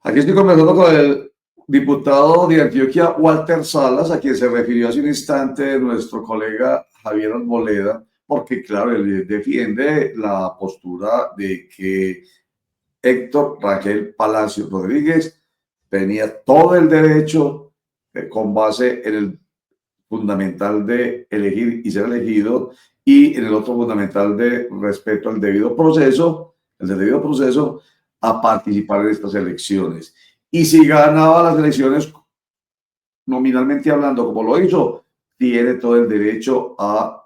Aquí estoy conversando con el diputado de Antioquia, Walter Salas, a quien se refirió hace un instante nuestro colega Javier Arboleda, porque claro, él defiende la postura de que Héctor Rangel Palacio Rodríguez tenía todo el derecho, con base en el fundamental de elegir y ser elegido, y en el otro fundamental de respeto al debido proceso, el del debido proceso, a participar en estas elecciones. Y si ganaba las elecciones, nominalmente hablando, como lo hizo, tiene todo el derecho a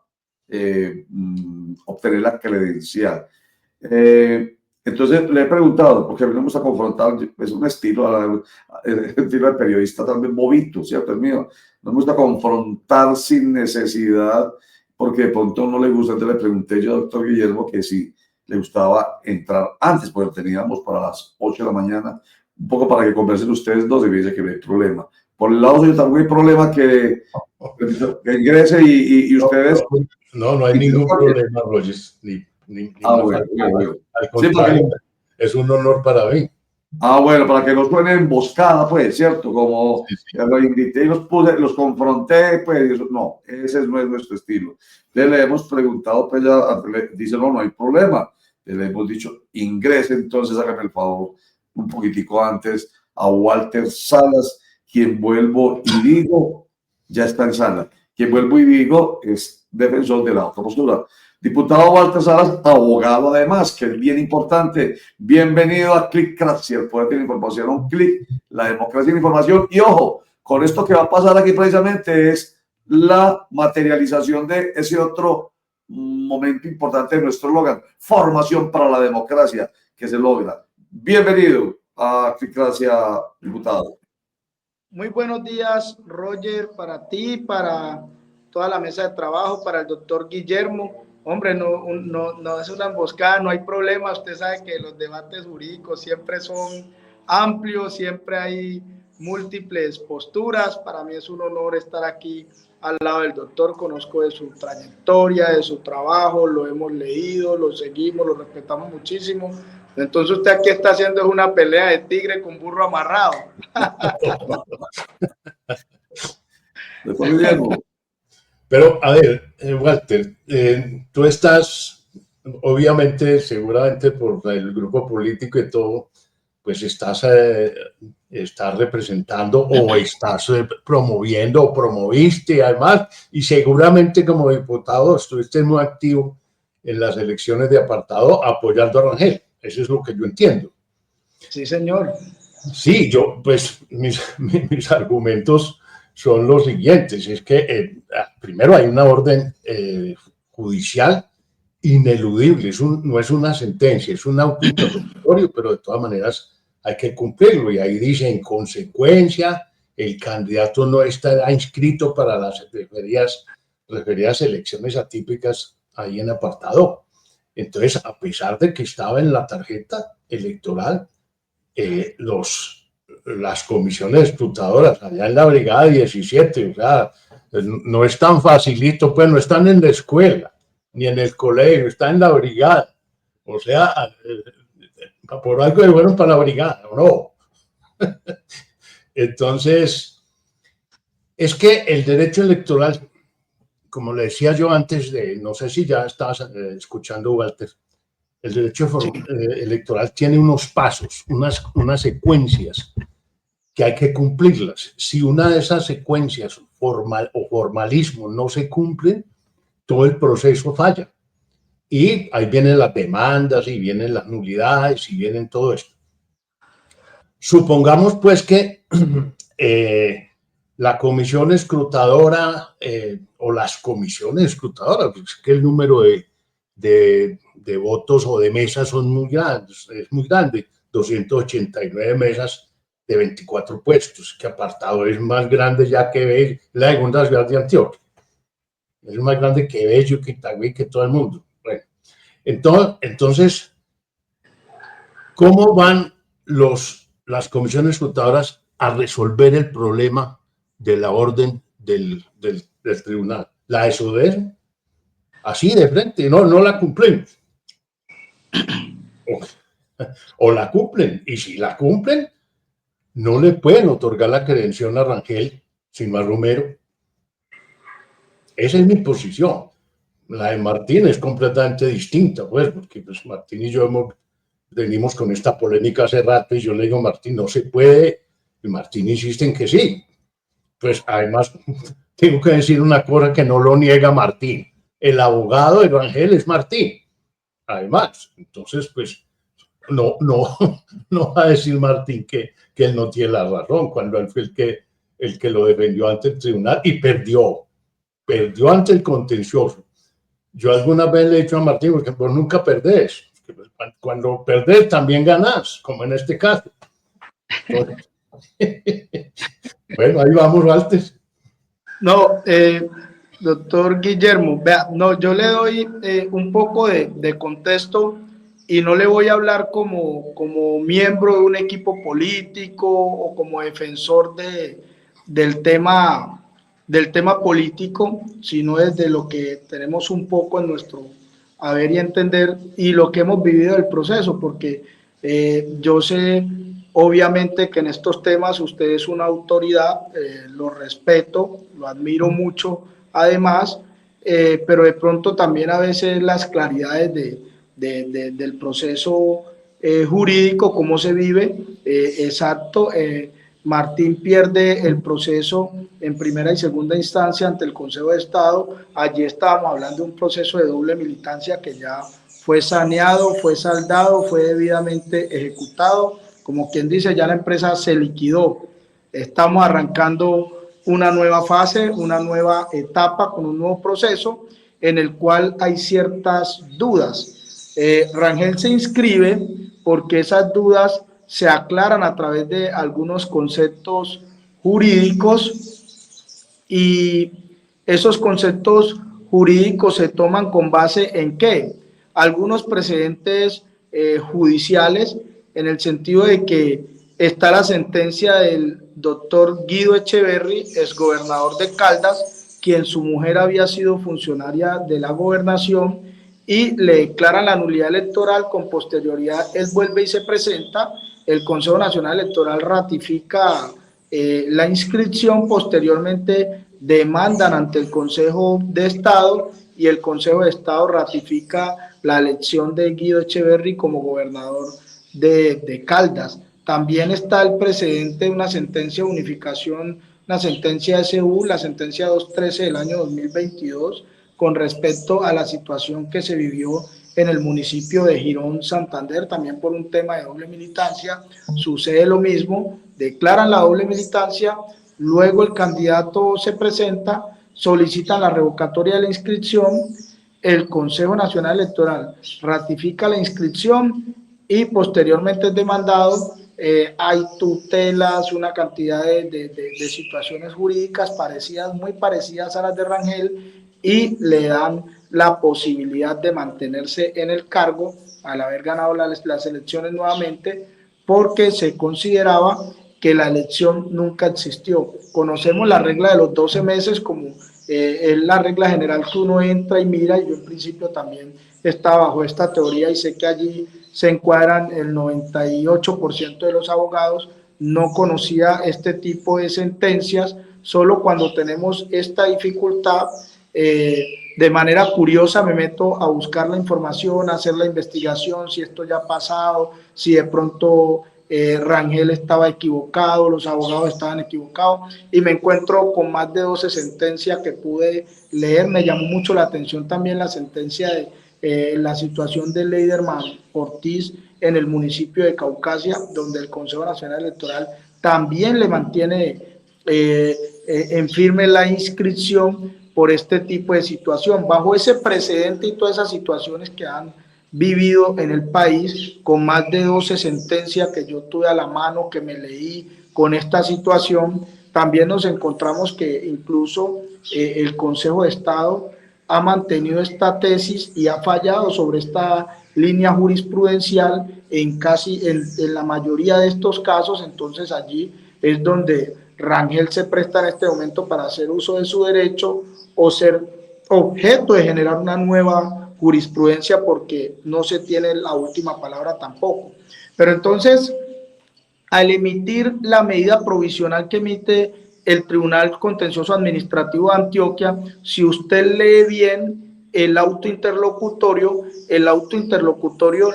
obtener la credencial. Entonces le he preguntado, porque a mí no me gusta confrontar, es un estilo, el estilo de periodista también bobito, ¿cierto? Es mío. No me gusta confrontar sin necesidad, porque de pronto no le gusta. Entonces le pregunté yo al doctor Guillermo que si le gustaba entrar antes, porque teníamos para las 8 de la mañana, un poco para que conversen ustedes dos, y me dice que no hay problema. Por el lado suyo también hay problema que ingrese y ustedes... No hay ningún problema, Rogers, ni bueno. Al contrario, sí, es un honor para mí. Bueno, para que no suene emboscada, pues, ¿cierto? Como sí. Lo invité y los confronté, pues, no, ese no es nuestro estilo. Le hemos preguntado, pues, dice, no hay problema. Le hemos dicho, ingrese, entonces, hágame el favor, un poquitico antes, a Walter Salas, quien vuelvo y digo, ya está en sala. Quien vuelvo y digo es defensor de la otra postura. Diputado Walter Salas, abogado además, que es bien importante. Bienvenido a Clickracia, el poder de la información, un clic, la democracia de la información. Y ojo, con esto que va a pasar aquí precisamente es la materialización de ese otro momento importante de nuestro eslogan, formación para la democracia, que se logra. Bienvenido a Clickracia, diputado. Muy buenos días, Roger, para ti, para toda la mesa de trabajo, para el doctor Guillermo. Hombre, no es una emboscada, no hay problema. Usted sabe que los debates jurídicos siempre son amplios, siempre hay múltiples posturas. Para mí es un honor estar aquí al lado del doctor. Conozco de su trayectoria, de su trabajo, lo hemos leído, lo seguimos, lo respetamos muchísimo. Entonces usted aquí está haciendo una pelea de tigre con burro amarrado. Pero, a ver, Walter, tú estás, obviamente, seguramente por el grupo político y todo, pues estás representando o estás promoviendo o promoviste además, y seguramente como diputado estuviste muy activo en las elecciones de apartado apoyando a Rangel. Eso es lo que yo entiendo. Sí, señor. Sí, yo, pues, mis argumentos son los siguientes. Es que, primero, hay una orden judicial ineludible. No es una sentencia, es un auto interrogatorio, pero de todas maneras hay que cumplirlo. Y ahí dice, en consecuencia, el candidato no estará inscrito para las referidas elecciones atípicas ahí en apartado. Entonces, a pesar de que estaba en la tarjeta electoral, las comisiones escrutadoras allá en la brigada 17, o sea, no es tan facilito, pues no están en la escuela, ni en el colegio, están en la brigada. O sea, por algo de bueno para la brigada, ¿no? Entonces, es que el derecho electoral, como le decía yo antes, no sé si ya estabas escuchando, Walter, el derecho electoral tiene unos pasos, unas secuencias que hay que cumplirlas. Si una de esas secuencias formalismo no se cumplen, todo el proceso falla. Y ahí vienen las demandas, y vienen las nulidades, y vienen todo esto. Supongamos pues que la comisión escrutadora o las comisiones escrutadoras, pues es que el número de votos o de mesas son muy grandes, es muy grande, 289 mesas de 24 puestos, que apartado es más grande ya que la segunda ciudad de Antioquia, es más grande que Bello, que Itagüí, que todo el mundo. Bueno, entonces, ¿cómo van las comisiones escrutadoras a resolver el problema de la orden del tribunal? La desobedecen así de frente, no la cumplimos. O la cumplen, y si la cumplen, no le pueden otorgar la credencial a Rangel sino a Romero. Esa es mi posición. La de Martín es completamente distinta, pues, porque pues, Martín y yo venimos con esta polémica hace rato y yo le digo, Martín, no se puede, y Martín insiste en que sí. Pues además, tengo que decir una cosa que no lo niega Martín. El abogado de Rangel es Martín, además. Entonces, pues, no va a decir Martín que él no tiene la razón, cuando él fue el que lo defendió ante el tribunal y perdió ante el contencioso. Yo alguna vez le he dicho a Martín, porque vos nunca perdés. Cuando perdés también ganás, como en este caso. Entonces, bueno, ahí vamos, Walter. No, doctor Guillermo, vea, no, yo le doy un poco de contexto y no le voy a hablar como miembro de un equipo político o como defensor del tema político, sino desde lo que tenemos un poco en nuestro haber y entender y lo que hemos vivido del proceso, porque yo sé obviamente que en estos temas usted es una autoridad, lo respeto, lo admiro mucho además, pero de pronto también a veces las claridades del proceso jurídico, cómo se vive, exacto, Martín pierde el proceso en primera y segunda instancia ante el Consejo de Estado. Allí estábamos hablando de un proceso de doble militancia que ya fue saneado, fue saldado, fue debidamente ejecutado. Como quien dice, ya la empresa se liquidó. Estamos arrancando una nueva fase, una nueva etapa con un nuevo proceso en el cual hay ciertas dudas. Rangel se inscribe porque esas dudas se aclaran a través de algunos conceptos jurídicos y esos conceptos jurídicos se toman con base en ¿qué? Algunos precedentes judiciales, en el sentido de que está la sentencia del doctor Guido Echeverry, exgobernador de Caldas, quien su mujer había sido funcionaria de la gobernación y le declaran la nulidad electoral. Con posterioridad él vuelve y se presenta, el Consejo Nacional Electoral ratifica la inscripción, posteriormente demandan ante el Consejo de Estado y el Consejo de Estado ratifica la elección de Guido Echeverry como gobernador de Caldas. También está el precedente de una sentencia de unificación, una sentencia SU, la sentencia 213 del año 2022, con respecto a la situación que se vivió en el municipio de Girón, Santander, también por un tema de doble militancia. Sucede lo mismo, declaran la doble militancia, luego el candidato se presenta, solicitan la revocatoria de la inscripción, el Consejo Nacional Electoral ratifica la inscripción y posteriormente es demandado. Hay tutelas, una cantidad de situaciones jurídicas parecidas, muy parecidas a las de Rangel, y le dan la posibilidad de mantenerse en el cargo al haber ganado las elecciones nuevamente, porque se consideraba que la elección nunca existió. Conocemos la regla de los 12 meses como es la regla general que uno entra y mira, y yo en principio también estaba bajo esta teoría y sé que allí se encuadran el 98% de los abogados. No conocía este tipo de sentencias, solo cuando tenemos esta dificultad, de manera curiosa me meto a buscar la información, a hacer la investigación, si esto ya ha pasado, si de pronto Rangel estaba equivocado, los abogados estaban equivocados, y me encuentro con más de 12 sentencias que pude leer. Me llamó mucho la atención también la sentencia de la situación de Leiderman Ortiz en el municipio de Caucasia, donde el Consejo Nacional Electoral también le mantiene en firme la inscripción por este tipo de situación. Bajo ese precedente y todas esas situaciones que han vivido en el país, con más de 12 sentencias que yo tuve a la mano, que me leí con esta situación, también nos encontramos que incluso el Consejo de Estado ha mantenido esta tesis y ha fallado sobre esta línea jurisprudencial en la mayoría de estos casos. Entonces allí es donde Rangel se presta en este momento para hacer uso de su derecho o ser objeto de generar una nueva jurisprudencia, porque no se tiene la última palabra tampoco. Pero entonces, al emitir la medida provisional que emite el Tribunal Contencioso Administrativo de Antioquia, si usted lee bien el auto interlocutorio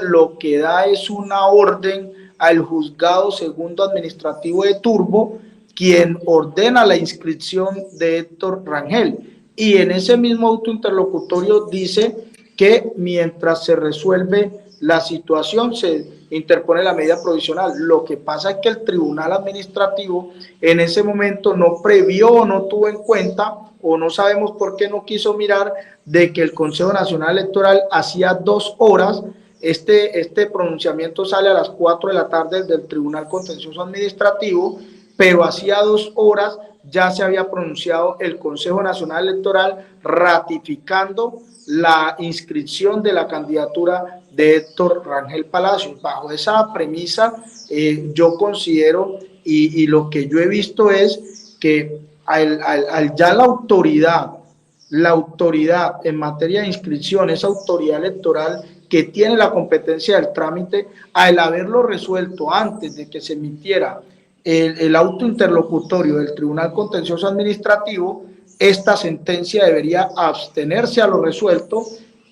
lo que da es una orden al Juzgado Segundo Administrativo de Turbo, quien ordena la inscripción de Héctor Rangel. Y en ese mismo auto interlocutorio dice que mientras se resuelve la situación se interpone la medida provisional. Lo que pasa es que el Tribunal Administrativo en ese momento no previó o no tuvo en cuenta, o no sabemos por qué no quiso mirar, de que el Consejo Nacional Electoral hacía 2 horas, este pronunciamiento sale a las 4 de la tarde del Tribunal Contencioso Administrativo, pero hacía 2 horas ya se había pronunciado el Consejo Nacional Electoral ratificando la inscripción de la candidatura de Héctor Rangel Palacios. Bajo esa premisa, yo considero, y lo que yo he visto es que ya la autoridad en materia de inscripción, esa autoridad electoral que tiene la competencia del trámite, al haberlo resuelto antes de que se emitiera el auto interlocutorio del Tribunal Contencioso Administrativo, esta sentencia debería abstenerse a lo resuelto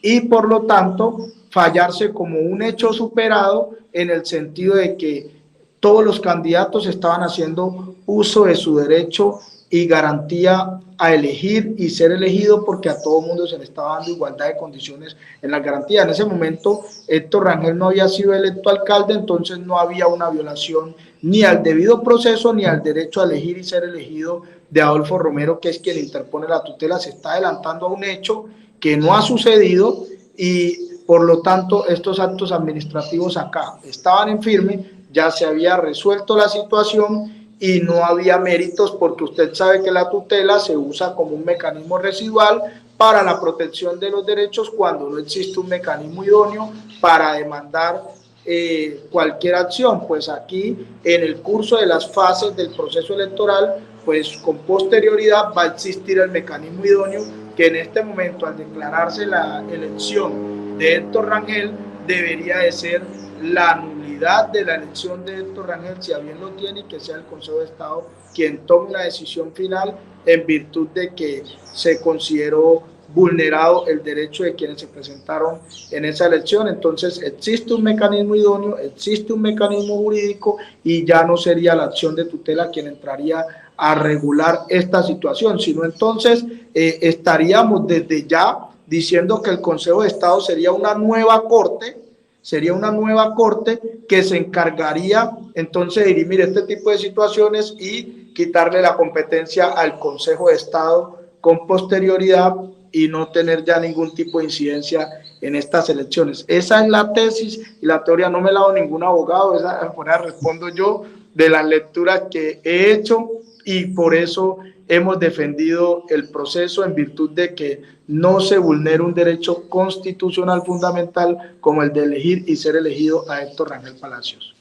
y por lo tanto fallarse como un hecho superado, en el sentido de que todos los candidatos estaban haciendo uso de su derecho y garantía a elegir y ser elegido, porque a todo mundo se le estaba dando igualdad de condiciones en la garantía. En ese momento Héctor Rangel no había sido electo alcalde, entonces no había una violación ni al debido proceso ni al derecho a elegir y ser elegido de Adolfo Romero, que es quien interpone la tutela. Se está adelantando a un hecho que no ha sucedido y por lo tanto estos actos administrativos acá estaban en firme, ya se había resuelto la situación y no había méritos, porque usted sabe que la tutela se usa como un mecanismo residual para la protección de los derechos cuando no existe un mecanismo idóneo para demandar cualquier acción. Pues aquí, en el curso de las fases del proceso electoral, pues con posterioridad va a existir el mecanismo idóneo, que en este momento, al declararse la elección de Héctor Rangel, debería de ser la nulidad de la elección de Héctor Rangel, si a bien lo tiene, y que sea el Consejo de Estado quien tome una decisión final en virtud de que se consideró vulnerado el derecho de quienes se presentaron en esa elección. Entonces existe un mecanismo idóneo, existe un mecanismo jurídico, y ya no sería la acción de tutela quien entraría a regular esta situación, sino entonces estaríamos desde ya diciendo que el Consejo de Estado sería una nueva corte que se encargaría entonces de dirimir este tipo de situaciones y quitarle la competencia al Consejo de Estado con posterioridad y no tener ya ningún tipo de incidencia en estas elecciones. Esa es la tesis, y la teoría no me la ha dado ningún abogado, esa respondo yo de las lecturas que he hecho, y por eso hemos defendido el proceso, en virtud de que no se vulnere un derecho constitucional fundamental como el de elegir y ser elegido a Héctor Rangel Palacios.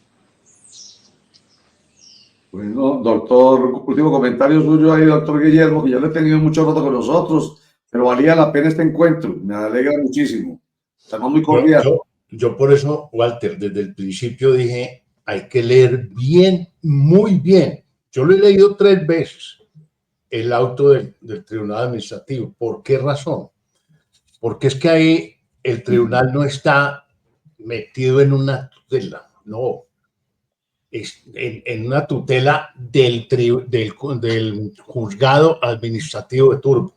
Bueno, doctor, último comentario suyo ahí, doctor Guillermo, que ya lo he tenido mucho rato con nosotros, pero valía la pena este encuentro, me alegra muchísimo, estamos muy cordiales. Yo por eso, Walter, desde el principio dije, hay que leer bien, muy bien. Yo lo he leído 3 veces, el auto del Tribunal Administrativo. ¿Por qué razón? Porque es que ahí el tribunal no está metido en una tutela, no. Es en una tutela del Juzgado Administrativo de Turbo.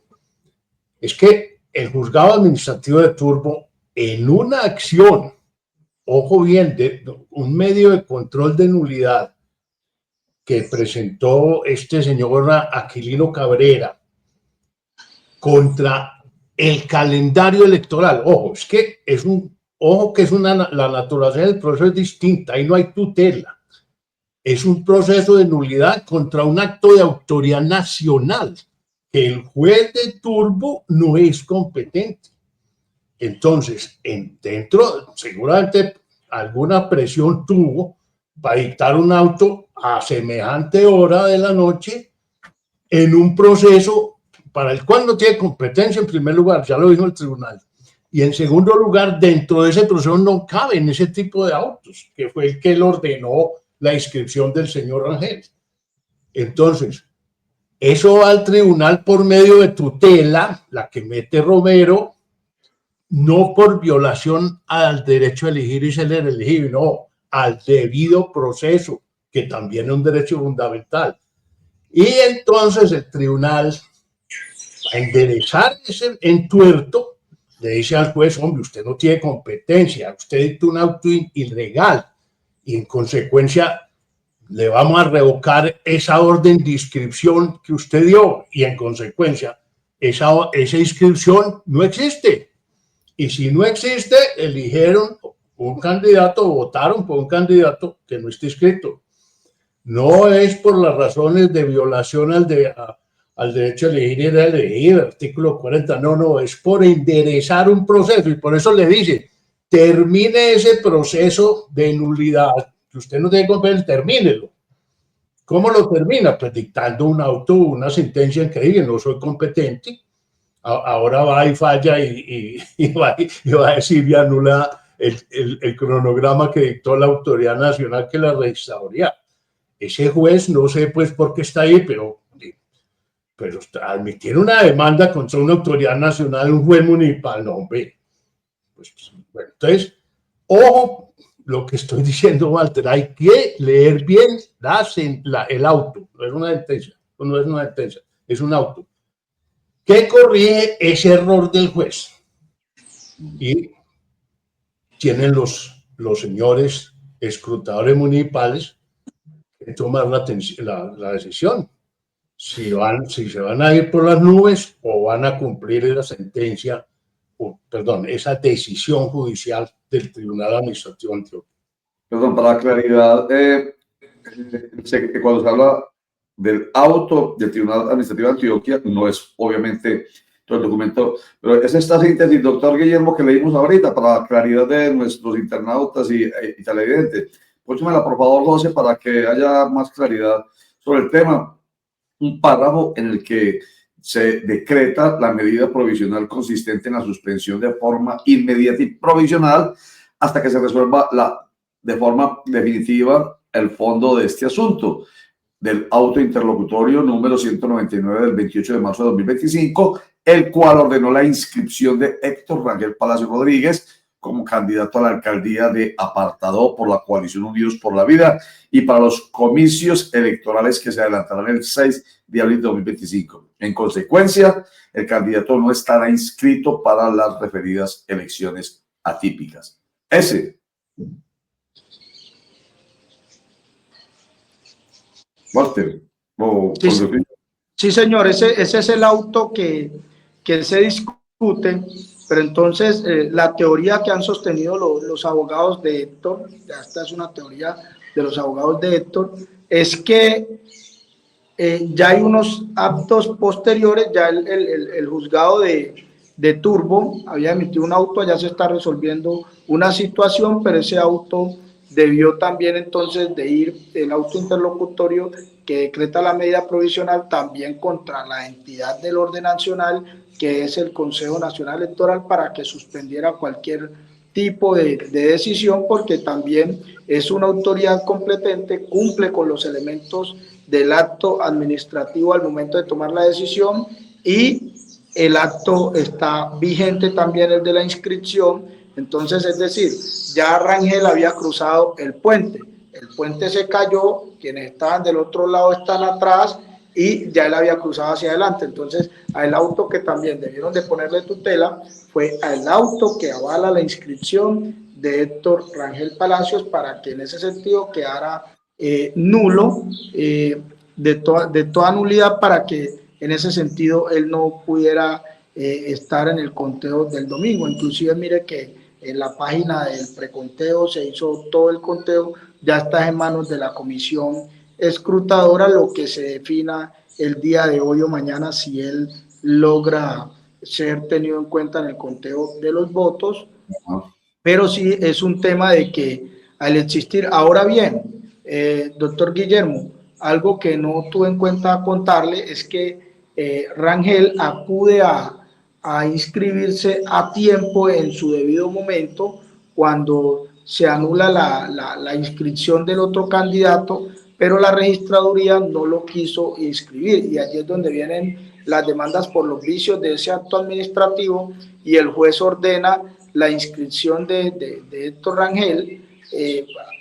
Es que el Juzgado Administrativo de Turbo, en una acción, ojo bien, de un medio de control de nulidad que presentó este señor Aquilino Cabrera contra el calendario electoral. Ojo, es que la naturaleza del proceso es distinta, ahí no hay tutela. Es un proceso de nulidad contra un acto de autoridad nacional, que el juez de Turbo no es competente. Entonces, dentro, seguramente alguna presión tuvo para dictar un auto a semejante hora de la noche en un proceso para el cual no tiene competencia, en primer lugar, ya lo dijo el tribunal. Y en segundo lugar, dentro de ese proceso no caben ese tipo de autos, que fue el que él ordenó la inscripción del señor Rangel. Entonces, eso va al tribunal por medio de tutela, la que mete Romero, no por violación al derecho a elegir y ser elegible, no, al debido proceso, que también es un derecho fundamental. Y entonces el tribunal, a enderezar ese entuerto, le dice al juez: hombre, usted no tiene competencia, usted dictó un auto ilegal y en consecuencia le vamos a revocar esa orden de inscripción que usted dio, y en consecuencia esa inscripción no existe. Y si no existe, eligieron un candidato, votaron por un candidato que no está inscrito. No es por las razones de violación al derecho a elegir y a elegir, artículo 40, no, es por enderezar un proceso, y por eso le dice: termine ese proceso de nulidad, que usted no tiene competencia, termínelo. ¿Cómo lo termina? Pues dictando un auto, una sentencia en que dice: no soy competente. Ahora va y falla y va a decir y anula el cronograma que dictó la Autoridad Nacional, que la registraduría. Ese juez, no sé pues por qué está ahí, pero admitir una demanda contra una autoridad nacional, un juez municipal, no, hombre. Pues, bueno, entonces, ojo lo que estoy diciendo, Walter, hay que leer bien el auto, no es una sentencia, no es una sentencia, es un auto, que corrige ese error del juez. Y tienen los señores escrutadores municipales que tomar la decisión. Si se van a ir por las nubes o van a cumplir esa sentencia, esa decisión judicial del Tribunal Administrativo Antioquia. Perdón, para la claridad, sé que cuando se habla del auto del Tribunal Administrativo de Antioquia, no es obviamente todo el documento, pero es esta síntesis, doctor Guillermo, que leímos ahorita, para la claridad de nuestros internautas y televidentes. Póngamela, por favor, José, para que haya más claridad sobre el tema. Un párrafo en el que se decreta la medida provisional consistente en la suspensión de forma inmediata y provisional hasta que se resuelva de forma definitiva el fondo de este asunto, del auto interlocutorio número 199 del 28 de marzo de 2025, el cual ordenó la inscripción de Héctor Rangel Palacio Rodríguez como candidato a la alcaldía de Apartadó por la coalición Unidos por la Vida y para los comicios electorales que se adelantarán el 6 de abril de 2025. En consecuencia, el candidato no estará inscrito para las referidas elecciones atípicas. Walter. Sí, señor, ese es el auto que se discute, pero entonces la teoría que han sostenido los abogados de Héctor, esta es una teoría de los abogados de Héctor, es que ya hay unos actos posteriores, ya el juzgado de Turbo había emitido un auto, allá se está resolviendo una situación, pero ese auto debió también entonces de ir el auto interlocutorio que decreta la medida provisional también contra la entidad del orden nacional, que es el Consejo Nacional Electoral, para que suspendiera cualquier tipo de decisión, porque también es una autoridad competente, cumple con los elementos del acto administrativo al momento de tomar la decisión, y el acto está vigente también, el de la inscripción. Entonces, es decir, ya Rangel había cruzado el puente se cayó, quienes estaban del otro lado están atrás y ya él había cruzado hacia adelante. Entonces, al auto que también debieron de ponerle tutela fue al auto que avala la inscripción de Héctor Rangel Palacios, para que en ese sentido quedara nulo, de toda nulidad, para que en ese sentido él no pudiera estar en el conteo del domingo. Inclusive mire que en la página del preconteo se hizo todo el conteo, ya está en manos de la comisión escrutadora lo que se defina el día de hoy o mañana, si él logra ser tenido en cuenta en el conteo de los votos. Pero sí es un tema de que al existir, ahora bien, doctor Guillermo, algo que no tuve en cuenta contarle es que Rangel acude a inscribirse a tiempo en su debido momento, cuando se anula la inscripción del otro candidato, pero la registraduría no lo quiso inscribir, y allí es donde vienen las demandas por los vicios de ese acto administrativo, y el juez ordena la inscripción de Héctor Rangel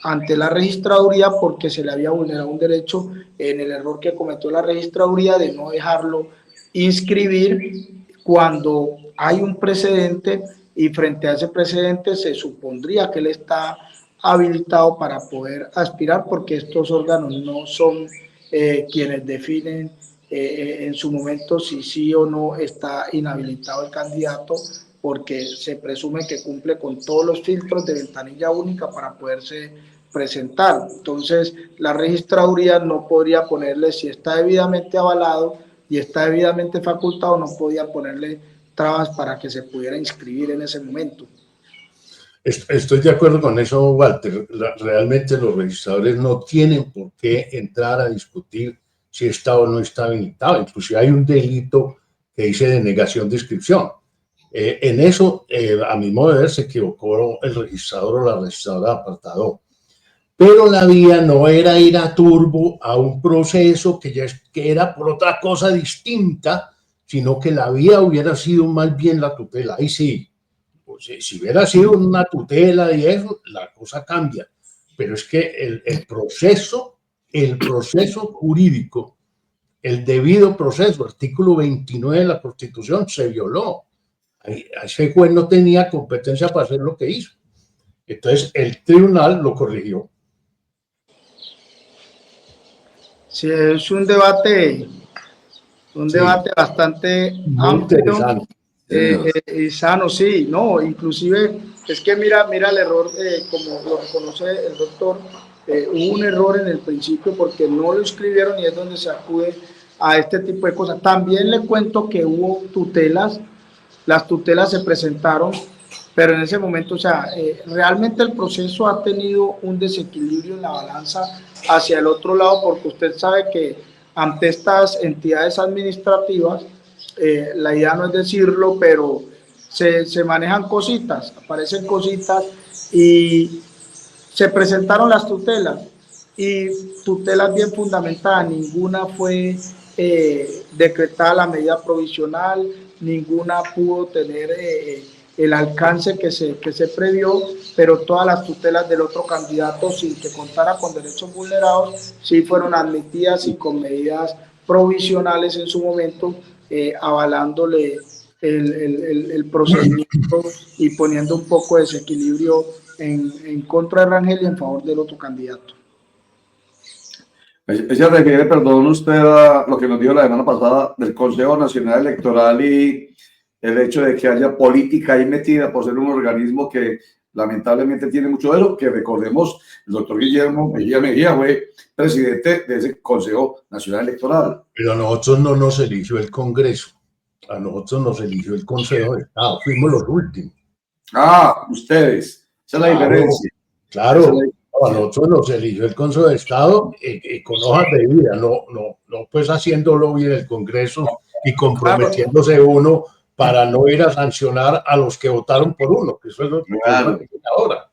ante la registraduría, porque se le había vulnerado un derecho en el error que cometió la registraduría de no dejarlo inscribir cuando hay un precedente, y frente a ese precedente se supondría que él está habilitado para poder aspirar, porque estos órganos no son quienes definen en su momento si sí o no está inhabilitado el candidato, porque se presume que cumple con todos los filtros de ventanilla única para poderse presentar. Entonces, la registraduría no podría ponerle, si está debidamente avalado y está debidamente facultado, no podía ponerle trabas para que se pudiera inscribir en ese momento. Estoy de acuerdo con eso, Walter. Realmente los registradores no tienen por qué entrar a discutir si está o no está habilitado. Inclusive hay un delito que dice denegación de inscripción. En eso, a mi modo de ver, se equivocó el registrador o la registradora de apartado. Pero la vía no era ir a turbo a un proceso que era por otra cosa distinta, sino que la vía hubiera sido más bien la tutela. Ahí sí, pues, si hubiera sido una tutela y eso, la cosa cambia. Pero es que el proceso jurídico, el debido proceso, artículo 29 de la Constitución, se violó. Ese juez no tenía competencia para hacer lo que hizo. Entonces, el tribunal lo corrigió. Sí, es un debate bastante amplio y sano, sí, no, inclusive es que mira el error, como lo reconoce el doctor, hubo un error en el principio porque no lo escribieron, y es donde se acude a este tipo de cosas. También le cuento que hubo tutelas, las tutelas se presentaron, pero en ese momento, o sea, realmente el proceso ha tenido un desequilibrio en la balanza hacia el otro lado, porque usted sabe que ante estas entidades administrativas, la idea no es decirlo, pero se manejan cositas, aparecen cositas, y se presentaron las tutelas, y tutelas bien fundamentadas, ninguna fue decretada la medida provisional, ninguna pudo tener el alcance que se previó, pero todas las tutelas del otro candidato, sin que contara con derechos vulnerados, sí fueron admitidas y con medidas provisionales en su momento, avalándole el procedimiento y poniendo un poco de desequilibrio en contra de Rangel y en favor del otro candidato. Ella refiere, perdón, usted a lo que nos dijo la semana pasada del Consejo Nacional Electoral y el hecho de que haya política ahí metida por ser un organismo que lamentablemente tiene mucho de eso, que recordemos, el doctor Guillermo Mejía fue presidente de ese Consejo Nacional Electoral. Pero a nosotros no nos eligió el Congreso, a nosotros nos eligió el Consejo de Estado, fuimos los últimos. Ah, ustedes, esa es la diferencia. Claro, a nosotros nos eligió el Consejo de Estado con hojas de vida, no pues haciéndolo bien el Congreso y comprometiéndose uno para no ir a sancionar a los que votaron por uno, que eso es lo que ahora.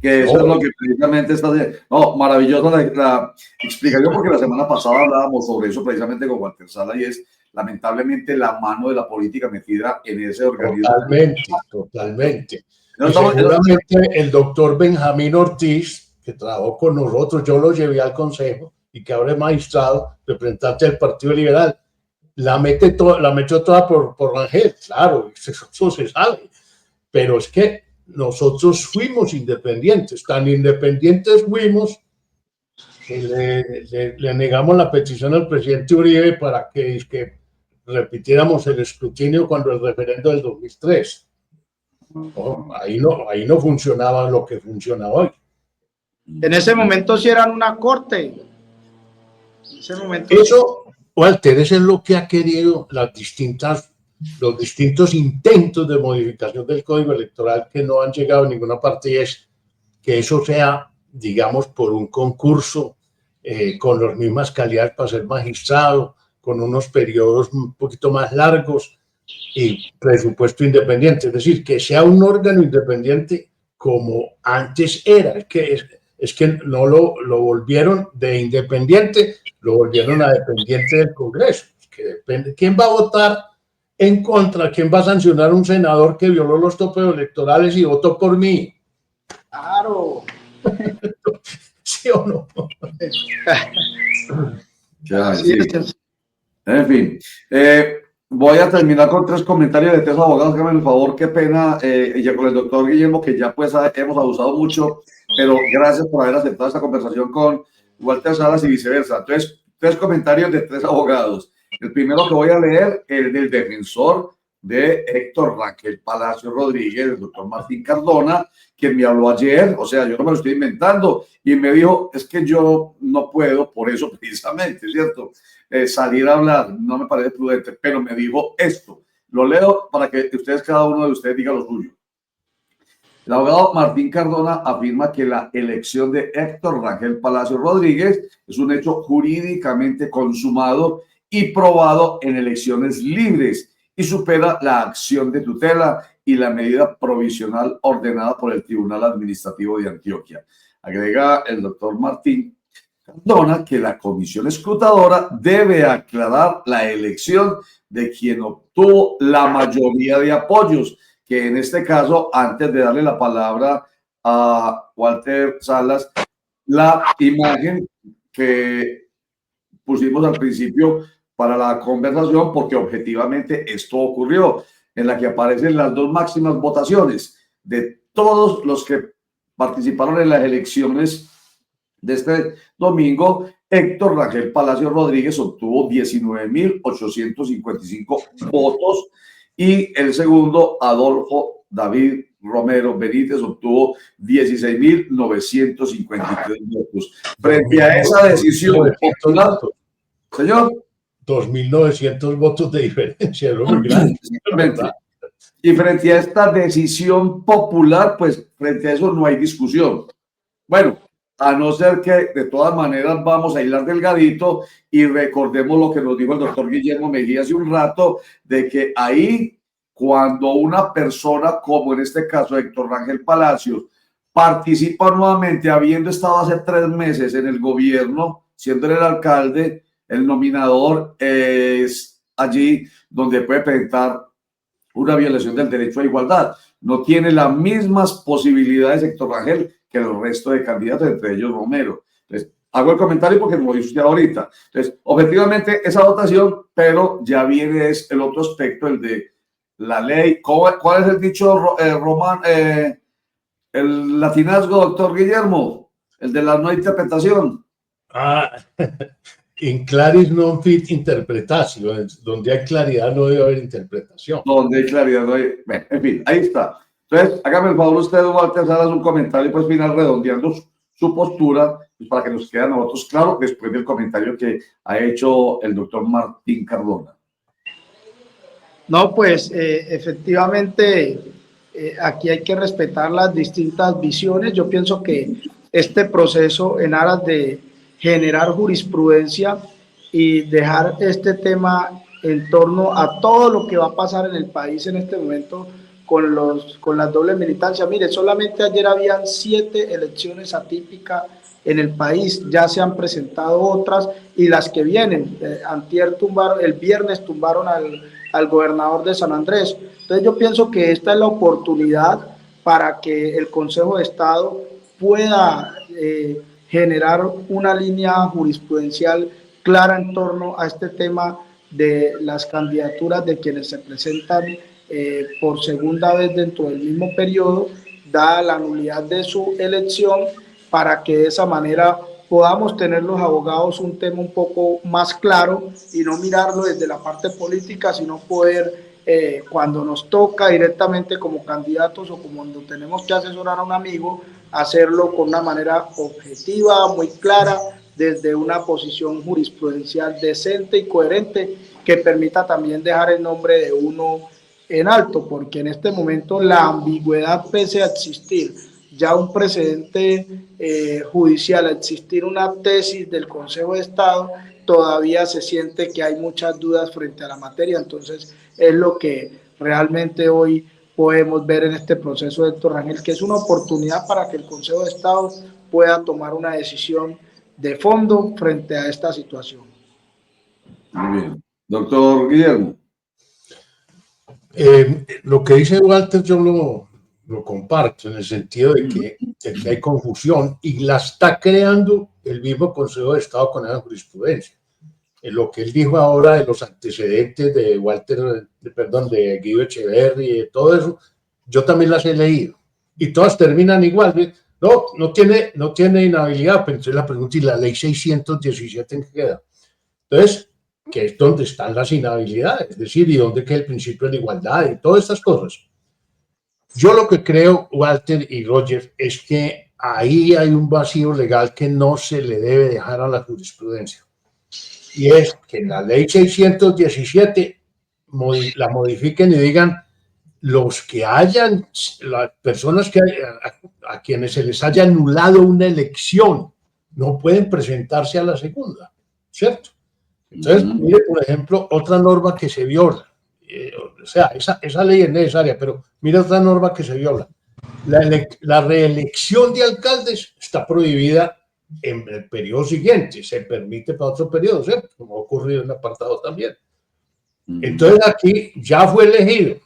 Que eso es lo que precisamente está haciendo. No, maravillosa la explicación, porque la semana pasada hablábamos sobre eso precisamente con Walter Sala, y es lamentablemente la mano de la política metida en ese organismo. Totalmente. Y seguramente el doctor Benjamín Ortiz, que trabajó con nosotros, yo lo llevé al Consejo y que ahora es magistrado, representante del Partido Liberal, la metió toda por Rangel, claro, eso se sabe, pero es que nosotros fuimos independientes, tan independientes fuimos que le negamos la petición al presidente Uribe para que repitiéramos el escrutinio cuando el referendo del 2003. No, ahí no funcionaba lo que funciona hoy. En ese momento sí eran una corte. En ese momento eso, Walter, eso es lo que ha querido los distintos intentos de modificación del Código Electoral que no han llegado a ninguna parte, y es que eso sea, digamos, por un concurso con las mismas calidades para ser magistrado, con unos periodos un poquito más largos y presupuesto independiente. Es decir, que sea un órgano independiente como antes era, es que no lo volvieron de independiente, lo volvieron a dependiente del Congreso, que depende, ¿quién va a votar en contra? ¿Quién va a sancionar a un senador que violó los topes electorales y votó por mí? Claro. ¿Sí o no? Ya, sí. En fin, voy a terminar con 3 comentarios de 3 abogados. Háganme el favor, qué pena, ya con el doctor Guillermo, que ya pues hemos abusado mucho, pero gracias por haber aceptado esta conversación con Walter Salas y viceversa. Entonces, 3 comentarios de 3 abogados. El primero que voy a leer es del defensor de Héctor Rangel Palacio Rodríguez, el doctor Martín Cardona, quien me habló ayer, o sea, yo no me lo estoy inventando, y me dijo, es que yo no puedo, por eso precisamente, ¿cierto? Salir a hablar, no me parece prudente, pero me dijo esto. Lo leo para que ustedes, cada uno de ustedes diga lo suyo. El abogado Martín Cardona afirma que la elección de Héctor Rangel Palacio Rodríguez es un hecho jurídicamente consumado y probado en elecciones libres y supera la acción de tutela y la medida provisional ordenada por el Tribunal Administrativo de Antioquia. Agrega el doctor Martín Cardona que la comisión escrutadora debe aclarar la elección de quien obtuvo la mayoría de apoyos, que en este caso, antes de darle la palabra a Walter Salas, la imagen que pusimos al principio para la conversación, porque objetivamente esto ocurrió, en la que aparecen las 2 máximas votaciones de todos los que participaron en las elecciones de este domingo. Héctor Rangel Palacio Rodríguez obtuvo 19.855 votos y el segundo, Adolfo David Romero Benítez, obtuvo 16.953 votos. Frente a esa decisión popular, señor, 2.900 votos de diferencia, lo muy grande. Y frente a esta decisión popular, pues frente a eso no hay discusión. Bueno, a no ser que de todas maneras vamos a hilar delgadito y recordemos lo que nos dijo el doctor Guillermo Mejía hace un rato, de que ahí cuando una persona, como en este caso Héctor Rangel Palacios, participa nuevamente habiendo estado hace 3 meses en el gobierno, siendo el alcalde, el nominador es allí donde puede presentar una violación del derecho a igualdad. No tiene las mismas posibilidades Héctor Rangel que el resto de candidatos, entre ellos Romero. Entonces, hago el comentario porque me lo dice usted ahorita. Entonces, objetivamente esa votación, pero ya viene es el otro aspecto, el de la ley. ¿Cuál es el dicho, Román? El latinazgo, doctor Guillermo, el de la no interpretación. In claris non fit interpretatio, donde hay claridad no debe haber interpretación. Donde hay claridad no hay... Bueno, en fin, ahí está. Entonces, hágame el favor usted, Walter Salas, un comentario pues final redondeando su postura, pues, para que nos quede a nosotros claro después del comentario que ha hecho el doctor Martín Cardona. No, pues efectivamente aquí hay que respetar las distintas visiones. Yo pienso que este proceso en aras de generar jurisprudencia y dejar este tema en torno a todo lo que va a pasar en el país en este momento con las dobles militancias. Mire, solamente ayer habían 7 elecciones atípicas en el país, ya se han presentado otras y las que vienen. El viernes tumbaron al gobernador de San Andrés. Entonces yo pienso que esta es la oportunidad para que el Consejo de Estado pueda generar una línea jurisprudencial clara en torno a este tema de las candidaturas de quienes se presentan por segunda vez dentro del mismo periodo, dada la nulidad de su elección, para que de esa manera podamos tener los abogados un tema un poco más claro y no mirarlo desde la parte política, sino poder, cuando nos toca directamente como candidatos o como cuando tenemos que asesorar a un amigo, hacerlo con una manera objetiva, muy clara, desde una posición jurisprudencial decente y coherente que permita también dejar el nombre de uno en alto, porque en este momento la ambigüedad, pese a existir ya un precedente judicial, a existir una tesis del Consejo de Estado, todavía se siente que hay muchas dudas frente a la materia. Entonces es lo que realmente hoy podemos ver en este proceso, Héctor Rangel, que es una oportunidad para que el Consejo de Estado pueda tomar una decisión de fondo frente a esta situación. Muy bien. Doctor Guillermo. Lo que dice Walter yo lo comparto en el sentido de que hay confusión y la está creando el mismo Consejo de Estado con esa jurisprudencia. En lo que él dijo ahora de los antecedentes de de Guido Echeverri y de todo eso, yo también las he leído y todas terminan igual. No tiene inhabilidad, pero entonces la pregunta, ¿y la ley 617 en qué queda? Entonces, que es donde están las inhabilidades, es decir, y dónde queda el principio de la igualdad y todas estas cosas. Yo lo que creo, Walter y Roger, es que ahí hay un vacío legal que no se le debe dejar a la jurisprudencia. Y es que en la ley 617 la modifiquen y digan los que hayan, las personas a quienes se les haya anulado una elección no pueden presentarse a la segunda, ¿cierto? Entonces, mire, por ejemplo, otra norma que se viola. O sea, esa ley es necesaria, pero mire otra norma que se viola. La reelección de alcaldes está prohibida en el periodo siguiente, se permite para otro periodo, ¿cierto? Como ha ocurrido en el apartado también. Entonces aquí ya fue elegido.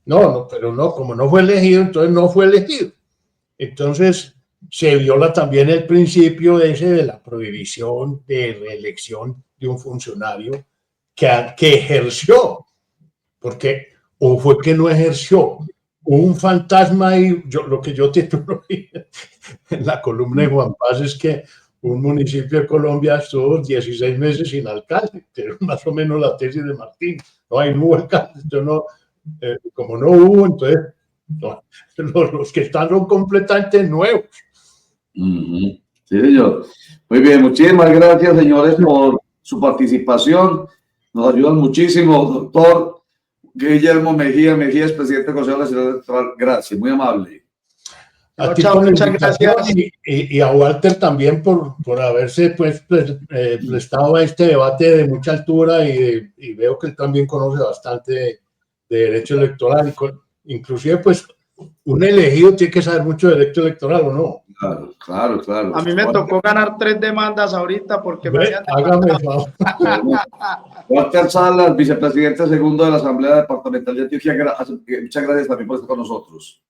Pero como no fue elegido, entonces no fue elegido. Entonces se viola también el principio de la prohibición de reelección de un funcionario que ejerció, porque o fue que no ejerció. Un fantasma y lo que yo titulo en la columna de Juan Paz es que un municipio de Colombia estuvo 16 meses sin alcalde, que es más o menos la tesis de Martín. No hubo alcalde, como no hubo, entonces los que están son completamente nuevos. Sí, señor. Muy bien, muchísimas gracias, señores, por su participación. Nos ayudan muchísimo, doctor Guillermo Mejía, presidente del Consejo Nacional Electoral. Gracias, muy amable. A ti muchas gracias. Y a Walter también por haberse prestado a este debate de mucha altura y veo que él también conoce bastante de derecho electoral. Inclusive, pues, un elegido tiene que saber mucho de derecho electoral, ¿o no? Claro. A mí me tocó ganar 3 demandas ahorita porque me habían hágame el favor. Walter Salas, vicepresidente segundo de la Asamblea Departamental de Antioquia. Muchas gracias también por estar con nosotros.